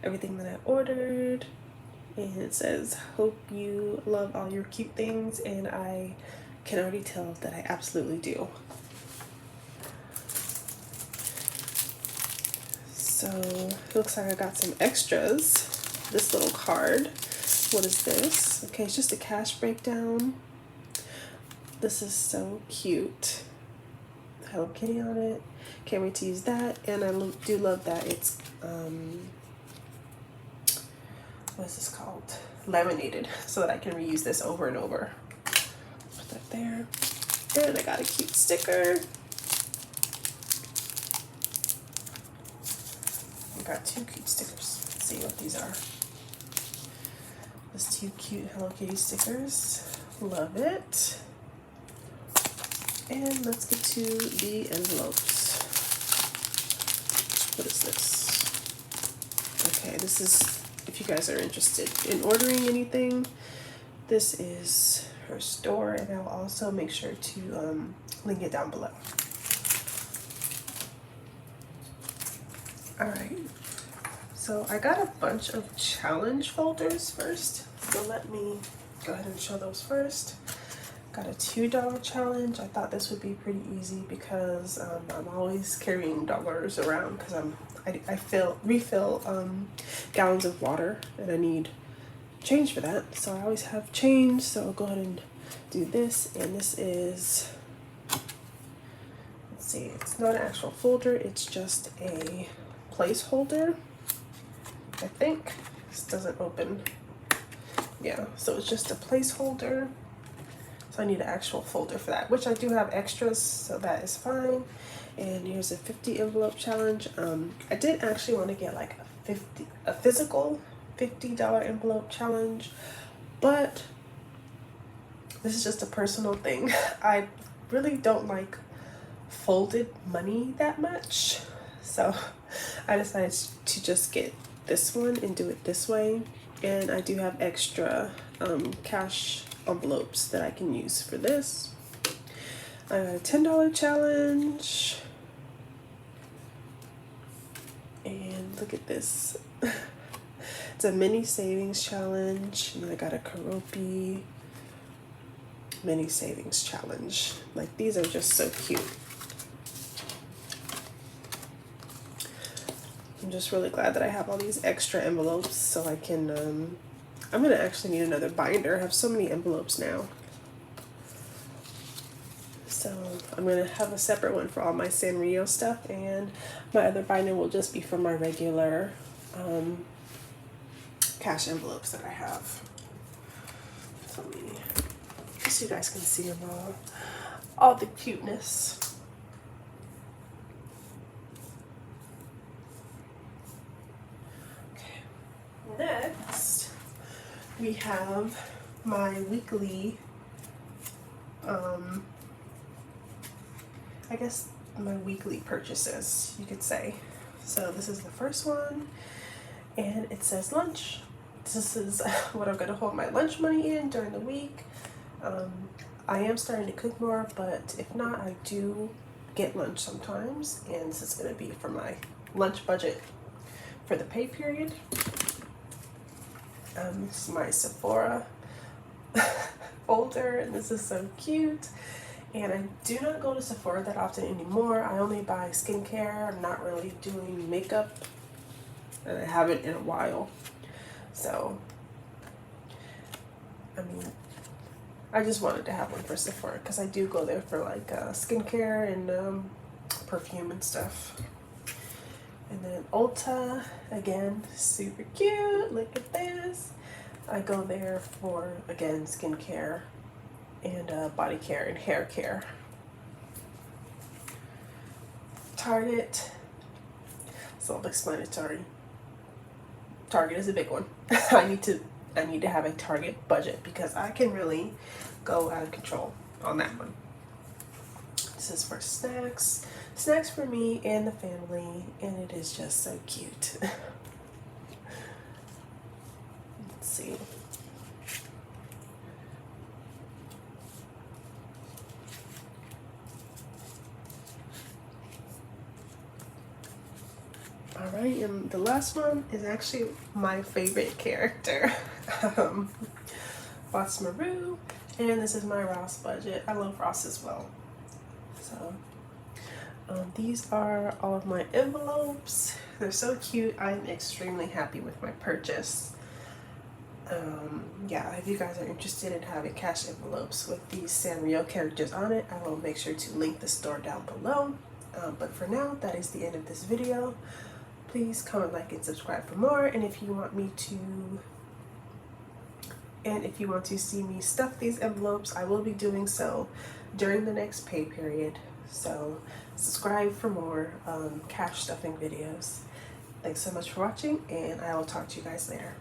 everything that I ordered. And it says, hope you love all your cute things, and I can already tell that I absolutely do. So it looks like I got some extras. This little card. What is this? Okay, it's just a cash breakdown. This is so cute. Hello Kitty on it. Can't wait to use that. And I do love that it's what is this called? Laminated, so that I can reuse this over and over. Put that there. And I got a cute sticker. I got 2 cute stickers. Let's see what these are. There's 2 cute Hello Kitty stickers. Love it. And let's get to the envelopes. What is this? Okay, this is, if you guys are interested in ordering anything, this is her store, and I'll also make sure to link it down below. Alright, so I got a bunch of challenge folders first, so let me go ahead and show those first. Got a $2 challenge. I thought this would be pretty easy because I'm always carrying dollars around because I refill gallons of water, and I need change for that. So I always have change. So I'll go ahead and do this. And this is, let's see, it's not an actual folder. It's just a placeholder, I think. This doesn't open. Yeah, so it's just a placeholder. So I need an actual folder for that, which I do have extras, so that is fine. And here's a 50 envelope challenge. I did actually want to get like a physical $50 envelope challenge, but this is just a personal thing. I really don't like folded money that much, so I decided to just get this one and do it this way. And I do have extra cash envelopes that I can use for this. I got a $10 challenge, and look at this. It's a mini savings challenge, and I got a Karopi mini savings challenge. Like, these are just so cute. I'm just really glad that I have all these extra envelopes so I can I'm gonna actually need another binder. I have so many envelopes now. So I'm gonna have a separate one for all my Sanrio stuff, and my other binder will just be for my regular cash envelopes that I have. So many, just so you guys can see them all the cuteness. Okay, next we have my weekly, I guess my weekly purchases, you could say. So this is the first one, and it says lunch. This is what I'm gonna hold my lunch money in during the week. I am starting to cook more, but if not, I do get lunch sometimes, and this is gonna be for my lunch budget for the pay period. This is my Sephora folder, and this is so cute. And I do not go to Sephora that often anymore. I only buy skincare. I'm not really doing makeup, and I haven't in a while. So, I mean, I just wanted to have one for Sephora because I do go there for like skincare and perfume and stuff. And then Ulta, again, super cute. Look at this. I go there for, again, skincare and body care and hair care. Target, self-explanatory. Target is a big one. I need to have a Target budget because I can really go out of control on that one. This is for snacks. Snacks for me and the family, and it is just so cute. Let's see. Alright, And the last one is actually my favorite character. Boss Maru, and this is my Ross budget. I love Ross as well. So these are all of my envelopes. They're so cute. I'm extremely happy with my purchase. Yeah, if you guys are interested in having cash envelopes with these Sanrio characters on it, I will make sure to link the store down below. But for now, that is the end of this video. Please comment, like, and subscribe for more. And if you want to see me stuff these envelopes, I will be doing so during the next pay period. So subscribe for more cash stuffing videos. Thanks so much for watching, and I will talk to you guys later.